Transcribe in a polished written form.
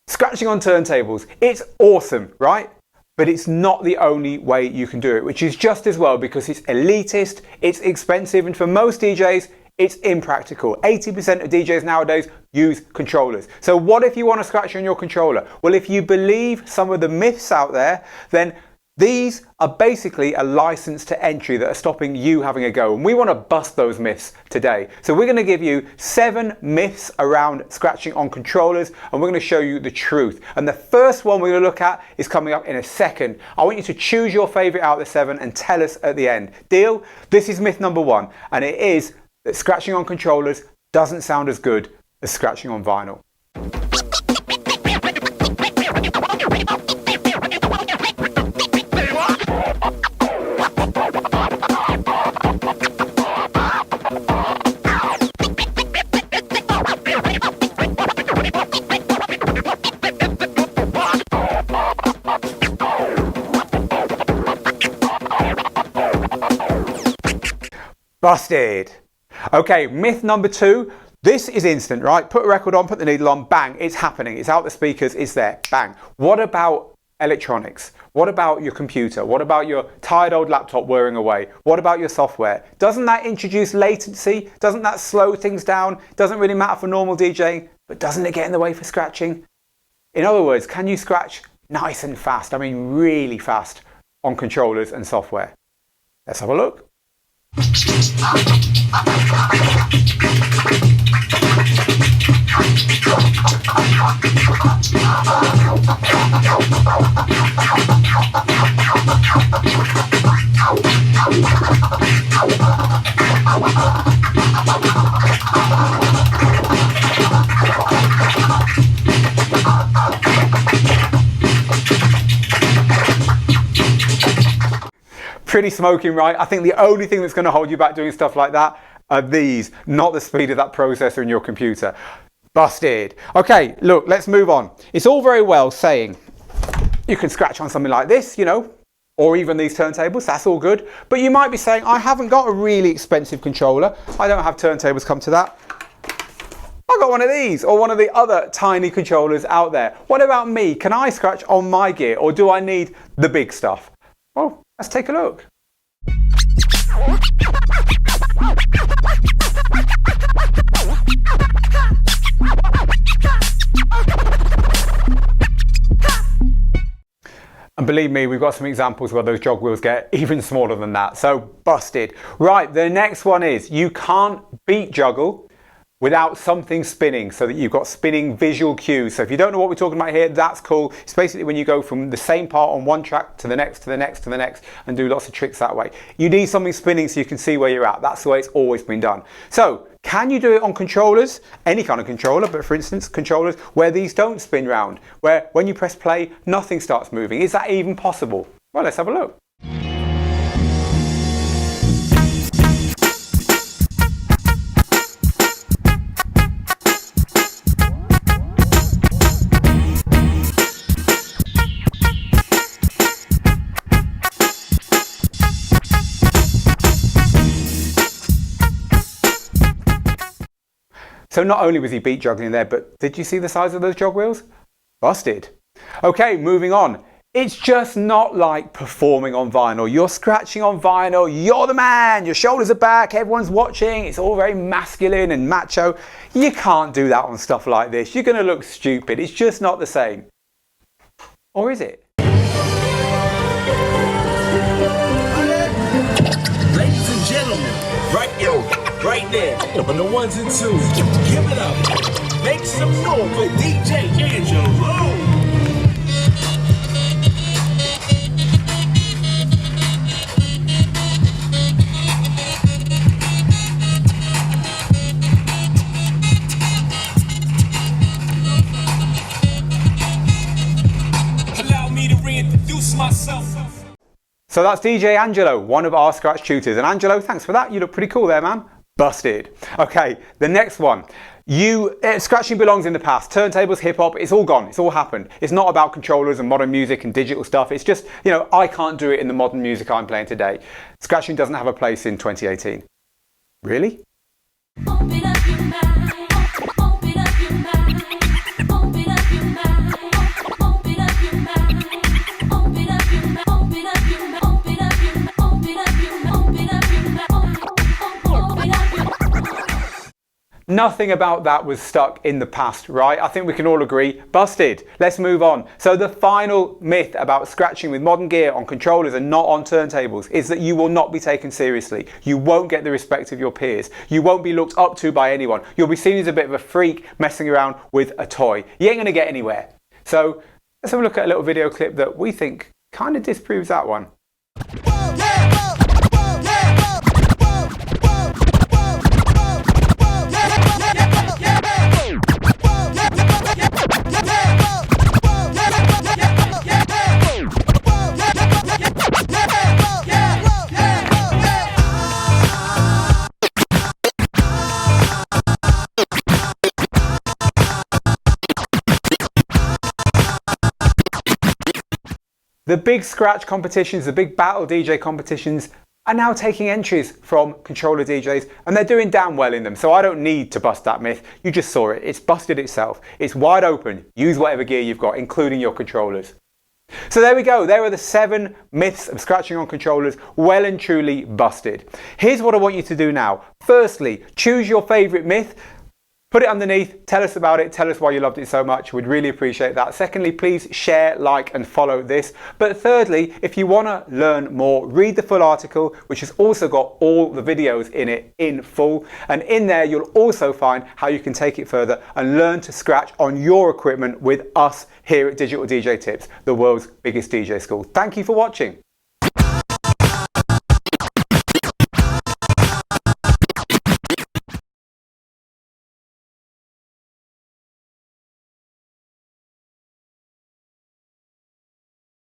Scratching on turntables, it's awesome, right? But it's not the only way you can do it, which is just as well because it's elitist, it's expensive, and for most DJs, it's impractical. 80% of DJs nowadays use controllers. So what if you want to scratch on your controller? Well, if you believe some of the myths out there, then these are basically a license to entry that are stopping you having a go. And we want to bust those myths today. So we're going to give you 7 myths around scratching on controllers, and we're going to show you the truth. And the first one we're going to look at is coming up in a second. I want you to choose your favorite out of the 7 and tell us at the end. Deal? This is myth number 1, and it is that scratching on controllers doesn't sound as good as scratching on vinyl. Busted. Okay, myth number 2. This is instant, right? Put a record on, put the needle on, bang, it's happening. It's out the speakers, it's there, bang. What about electronics? What about your computer? What about your tired old laptop whirring away? What about your software? Doesn't that introduce latency? Doesn't that slow things down? Doesn't really matter for normal DJing, but doesn't it get in the way for scratching? In other words, can you scratch nice and fast? I mean, really fast on controllers and software. Let's have a look. Pretty smoking, right? I think the only thing that's going to hold you back doing stuff like that are these, not the speed of that processor in your computer. Busted. Okay, look, let's move on. It's all very well saying you can scratch on something like this, you know, or even these turntables, that's all good. But you might be saying, I haven't got a really expensive controller. I don't have turntables, come to that. I've got one of these or one of the other tiny controllers out there. What about me? Can I scratch on my gear, or do I need the big stuff? Well, let's take a look. And believe me, we've got some examples where those jog wheels get even smaller than that. So busted. Right, the next one is you can't beat juggle without something spinning, so that you've got spinning visual cues. So if you don't know what we're talking about here, that's cool. It's basically when you go from the same part on one track to the next, to the next, to the next, and do lots of tricks that way. You need something spinning so you can see where you're at. That's the way it's always been done. So can you do it on controllers? Any kind of controller, but for instance, controllers where these don't spin round, where when you press play, nothing starts moving. Is that even possible? Well, let's have a look. So not only was he beat juggling there, but did you see the size of those jog wheels? Busted. Okay, moving on. It's just not like performing on vinyl. You're scratching on vinyl, you're the man, your shoulders are back, everyone's watching, it's all very masculine and macho. You can't do that on stuff like this. You're going to look stupid. It's just not the same. Or is it? Ladies and gentlemen, right there, on the ones and twos, give it up. Make some noise for DJ Angelo. Allow me to reintroduce myself. So that's DJ Angelo, one of our scratch tutors. And Angelo, thanks for that. You look pretty cool there, man. Busted. Okay, the next one. Scratching belongs in the past. Turntables, hip hop, it's all gone. It's all happened. It's not about controllers and modern music and digital stuff. It's just, I can't do it in the modern music I'm playing today. Scratching doesn't have a place in 2018. Really? Open up your mind. Open up your mind. Open up your mind. Open up your mind. Open up your mind. Open up your mind. Open up your mind. Open up your mind. Open up your mind. Open up your mind. Nothing about that was stuck in the past, right? I think we can all agree. Busted. Let's move on. So the final myth about scratching with modern gear on controllers and not on turntables is that you will not be taken seriously. You won't get the respect of your peers. You won't be looked up to by anyone. You'll be seen as a bit of a freak messing around with a toy. You ain't gonna get anywhere. So let's have a look at a little video clip that we think kind of disproves that one. The big scratch competitions, the big battle DJ competitions are now taking entries from controller DJs and they're doing damn well in them. So I don't need to bust that myth. You just saw it. It's busted itself. It's wide open. Use whatever gear you've got, including your controllers. So there we go. There are the 7 myths of scratching on controllers, well and truly busted. Here's what I want you to do now. Firstly, choose your favorite myth. Put it underneath, tell us about it, tell us why you loved it so much, we'd really appreciate that. Secondly, please share, like and follow this. But thirdly, if you want to learn more, read the full article, which has also got all the videos in it in full. And in there, you'll also find how you can take it further and learn to scratch on your equipment with us here at Digital DJ Tips, the world's biggest DJ school. Thank you for watching.